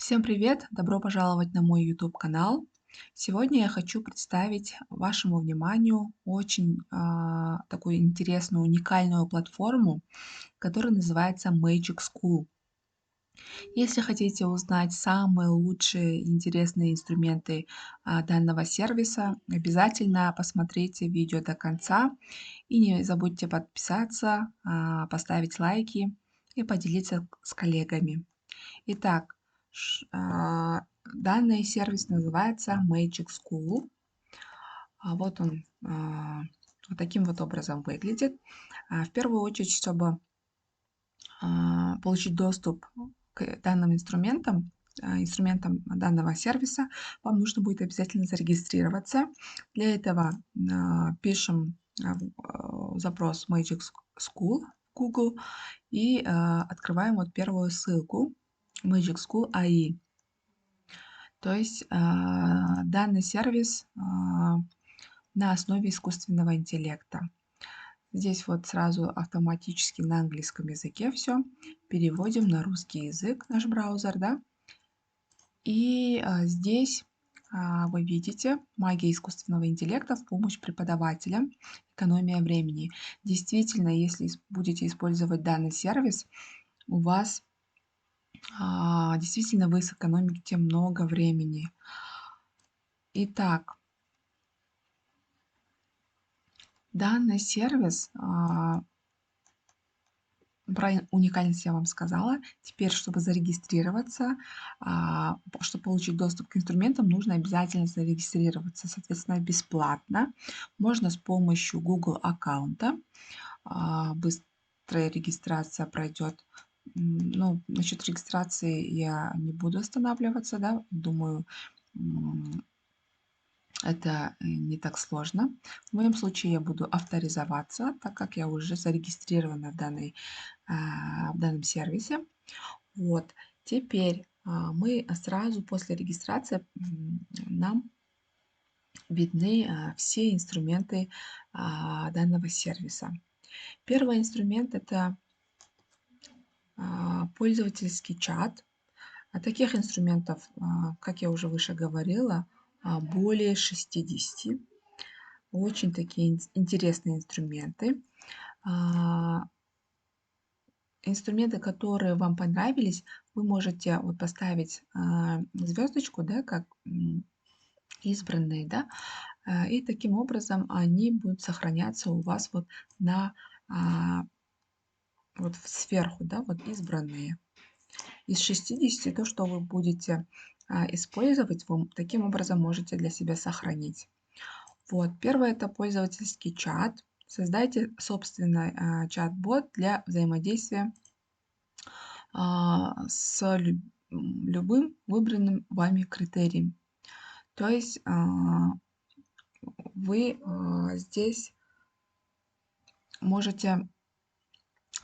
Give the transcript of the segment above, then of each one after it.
Всем привет! Добро пожаловать на мой YouTube канал. Сегодня я хочу представить вашему вниманию очень такую интересную, уникальную платформу, которая называется Magic School. Если хотите узнать самые лучшие и интересные инструменты данного сервиса, обязательно посмотрите видео до конца и не забудьте подписаться, поставить лайки и поделиться с коллегами. Итак, данный сервис называется Magic School. Вот он вот таким вот образом выглядит. В первую очередь, чтобы получить доступ к данным инструментам данного сервиса, вам нужно будет обязательно зарегистрироваться. Для этого пишем запрос Magic School в Google и открываем вот первую ссылку Magic School AI. То есть данный сервис на основе искусственного интеллекта. Здесь вот сразу автоматически на английском языке все. Переводим на русский язык наш браузер, да. И здесь вы видите магия искусственного интеллекта в помощь преподавателям, экономия времени. Действительно, если будете использовать данный сервис, у вас действительно вы сэкономите много времени. Итак, данный сервис, про уникальность я вам сказала. Теперь, чтобы зарегистрироваться, чтобы получить доступ к инструментам, нужно обязательно зарегистрироваться, соответственно, бесплатно. Можно с помощью Google аккаунта. Быстрая регистрация пройдет. Ну, насчет регистрации я не буду останавливаться, да, думаю, это не так сложно. В моем случае я буду авторизоваться, так как я уже зарегистрирована в данном сервисе. Вот. Теперь мы сразу после регистрации нам видны все инструменты данного сервиса. Первый инструмент это пользовательский чат. Таких инструментов, как я уже выше говорила, более 60. Очень такие интересные инструменты. Инструменты, которые вам понравились, вы можете вот поставить звездочку, да, как избранные, да, и таким образом они будут сохраняться у вас вот вот сверху, да, вот избранные. Из 60 то, что вы будете использовать, вы таким образом можете для себя сохранить. Вот, первое это пользовательский чат. Создайте собственный чат-бот для взаимодействия с любым выбранным вами критерием. То есть вы здесь можете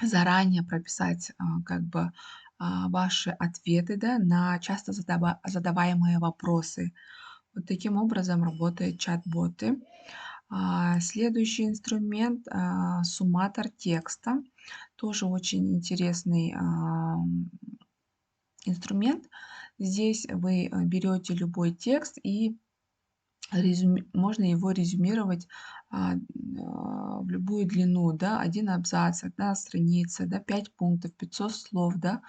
заранее прописать как бы ваши ответы, да, на часто задаваемые вопросы. Вот таким образом работают чат-боты. Следующий инструмент сумматор текста. Тоже очень интересный инструмент. Здесь вы берете любой текст и можно его резюмировать в любую длину, да, один абзац, одна страница, да, 5 пунктов, 500 слов, да.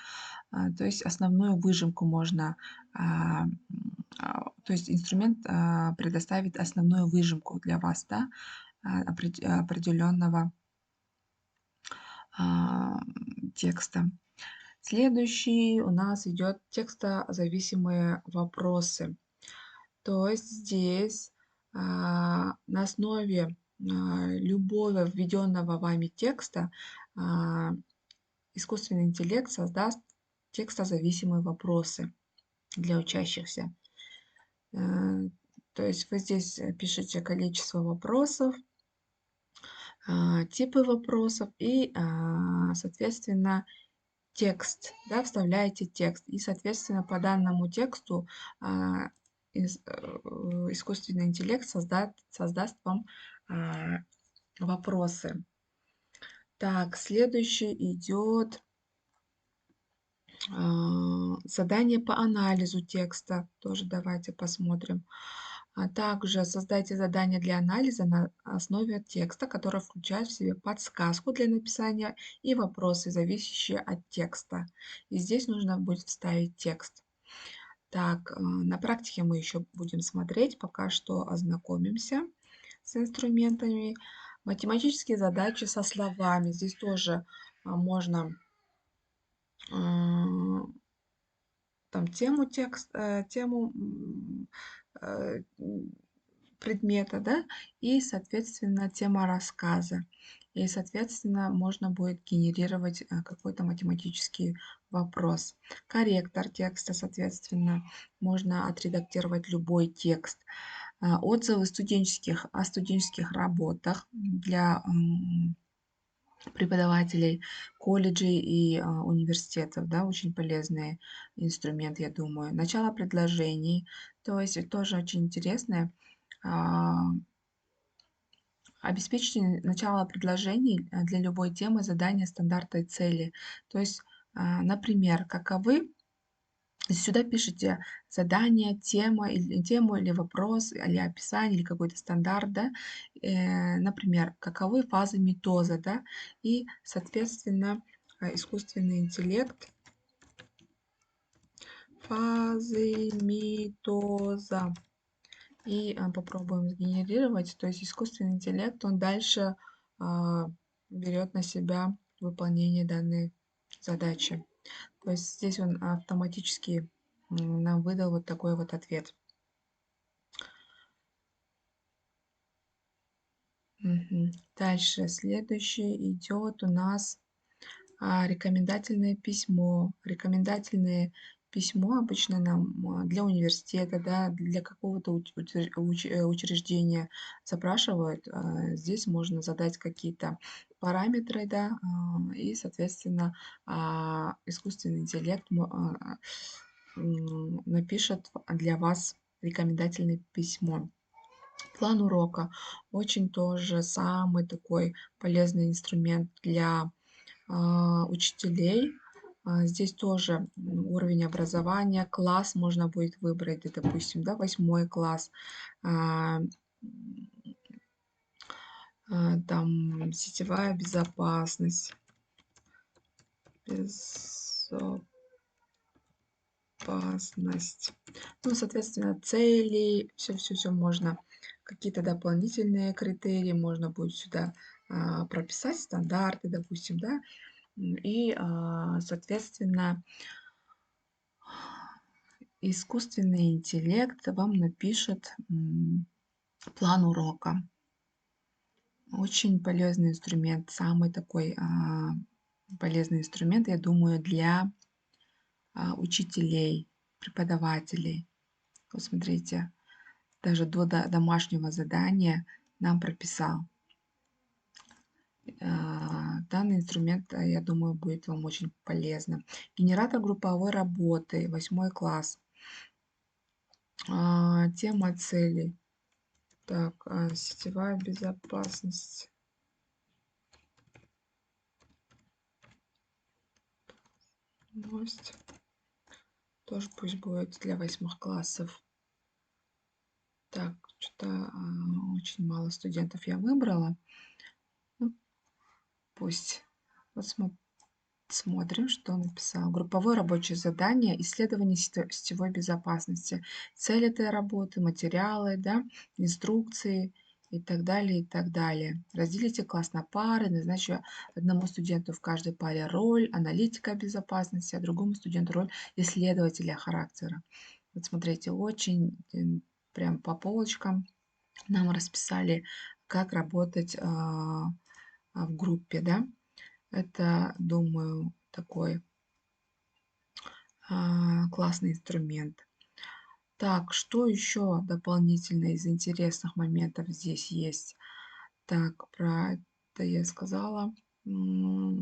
То есть основную выжимку можно, то есть инструмент предоставит основную выжимку для вас, да, определенного текста. Следующий у нас идет текстозависимые вопросы. То есть здесь на основе любого введенного вами текста искусственный интеллект создаст текстозависимые вопросы для учащихся. То есть вы здесь пишете количество вопросов, типы вопросов и, соответственно, текст, да, вставляете текст. И, соответственно, по данному тексту искусственный интеллект создаст вам вопросы. Так, следующий идет Задание по анализу текста тоже давайте посмотрим. А также создайте задание для анализа на основе текста, которое включает в себе подсказку для написания и вопросы, зависящие от текста. И здесь нужно будет вставить текст. Так, на практике мы еще будем смотреть, пока что ознакомимся с инструментами. Математические задачи со словами. Здесь тоже можно а, там тему э, м, предмета, да, и, соответственно, тема рассказа. И, соответственно, можно будет генерировать какой-то математический вопрос. Корректор текста, соответственно, можно отредактировать любой текст. Отзывы о студенческих работах для преподавателей колледжей и университетов, да, очень полезный инструмент, я думаю. Начало предложений, то есть тоже очень интересное. А, Обеспечьте начало предложений для любой темы, задания, стандарта и цели. То есть, например, каковы сюда пишите задание, тему или вопрос, или описание, или какой-то стандарт, да. Например, каковы фазы митоза, да, и, соответственно, искусственный интеллект, фазы митоза. И попробуем сгенерировать. То есть искусственный интеллект, он дальше берет на себя выполнение данной задачи. То есть здесь он автоматически нам выдал вот такой вот ответ. Мгм. Дальше следующее идет у нас рекомендательное письмо. Рекомендательное письмо обычно нам для университета, да, для какого-то учреждения запрашивают. Здесь можно задать какие-то параметры, да, и, соответственно, искусственный интеллект напишет для вас рекомендательное письмо. План урока очень тоже самый такой полезный инструмент для учителей. Здесь тоже уровень образования, класс можно будет выбрать, допустим, да, 8 класс. А, Там сетевая безопасность, безопасность. Ну, соответственно, цели, все можно. Какие-то дополнительные критерии можно будет сюда прописать, стандарты, допустим, да. И, соответственно, искусственный интеллект вам напишет план урока. Очень полезный инструмент, самый такой полезный инструмент, я думаю, для учителей, преподавателей. Вот смотрите, даже до домашнего задания нам прописал. Данный инструмент, я думаю, будет вам очень полезным. Генератор групповой работы, 8 класс. Тема целей. Так, сетевая безопасность. Новость. Тоже пусть будет для 8 классов. Так, что-то очень мало студентов я выбрала. Ну, пусть. Вот смотрим, что он написал. Групповое рабочее задание, исследование сетевой безопасности. Цель этой работы, материалы, да, инструкции и так далее, и так далее. Разделите класс на пары, назначьте одному студенту в каждой паре роль аналитика безопасности, а другому студенту роль исследователя характера. Вот смотрите, очень прям по полочкам нам расписали, как работать в группе, да. Это, думаю, такой классный инструмент. Так, что еще дополнительно из интересных моментов здесь есть? Так, про это я сказала. Ну,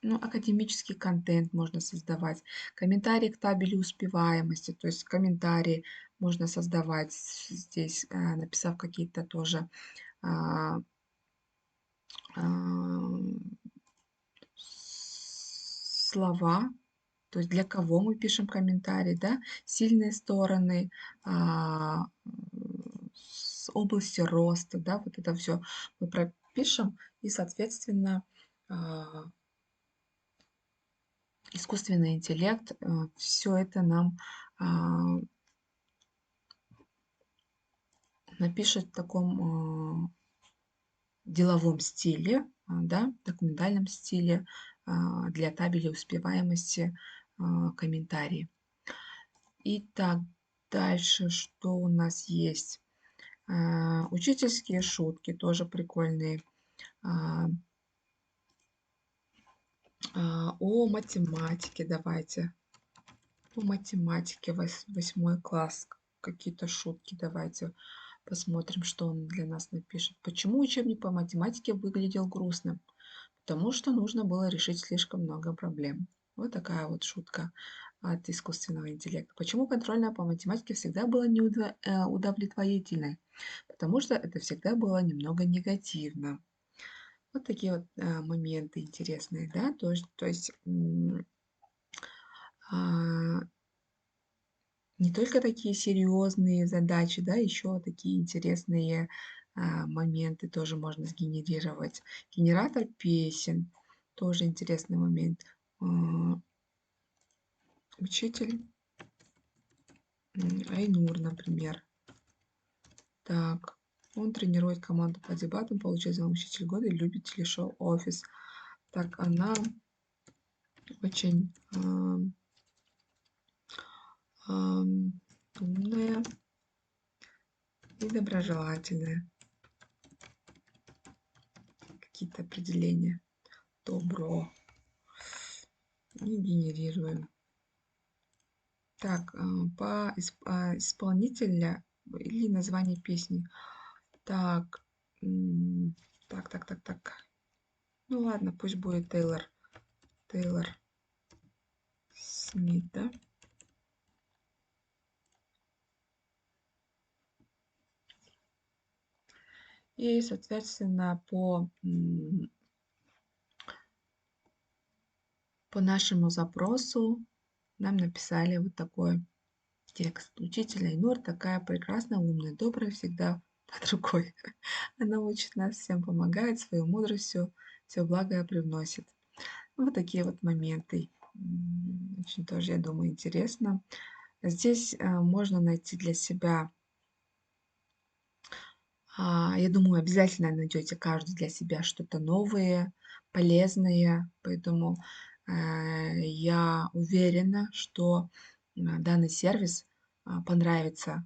академический контент можно создавать. Комментарии к табелю успеваемости, то есть комментарии можно создавать здесь, написав какие-то тоже а, а, слова, то есть для кого мы пишем комментарий, да, сильные стороны, с области роста, да, вот это все мы пропишем, и, соответственно, а, искусственный интеллект все это нам а, напишет в таком деловом стиле, да, документальном стиле, для табели успеваемости, комментарии. Итак, дальше что у нас есть? Учительские шутки тоже прикольные. А, о математике давайте. По математике 8 класс. Какие-то шутки давайте посмотрим, что он для нас напишет. Почему учебник по математике выглядел грустным? Потому что нужно было решить слишком много проблем. Вот такая вот шутка от искусственного интеллекта. Почему контрольная по математике всегда была удовлетворительной? Потому что это всегда было немного негативно. Вот такие вот моменты интересные, да, то есть а, не только такие серьезные задачи, да, еще такие интересные моменты тоже можно сгенерировать. Генератор песен, тоже интересный момент. А, Учитель Айнур, например. Так, он тренирует команду по дебатам, получает звание учитель года и любит телешоу «Офис». Так, она очень умная и доброжелательная. Какие-то определения. Добро. И генерируем. Так, исполнителя или название песни. Так, так. Ну ладно, пусть будет Тейлор Смит, да? И, соответственно, по нашему запросу нам написали вот такой текст. Учитель Айнур такая прекрасная, умная, добрая, всегда под рукой. Она учит нас всем, помогает свою мудростью, все благое привносит. Вот такие вот моменты. Очень тоже, я думаю, интересно. Здесь можно найти для себя, я думаю, обязательно найдете каждый для себя что-то новое, полезное. Поэтому я уверена, что данный сервис понравится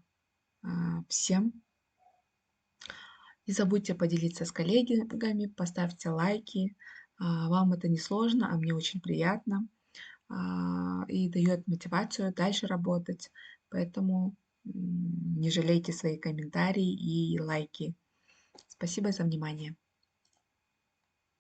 всем. Не забудьте поделиться с коллегами, поставьте лайки. Вам это не сложно, а мне очень приятно. И дает мотивацию дальше работать. Поэтому не жалейте свои комментарии и лайки. Спасибо за внимание.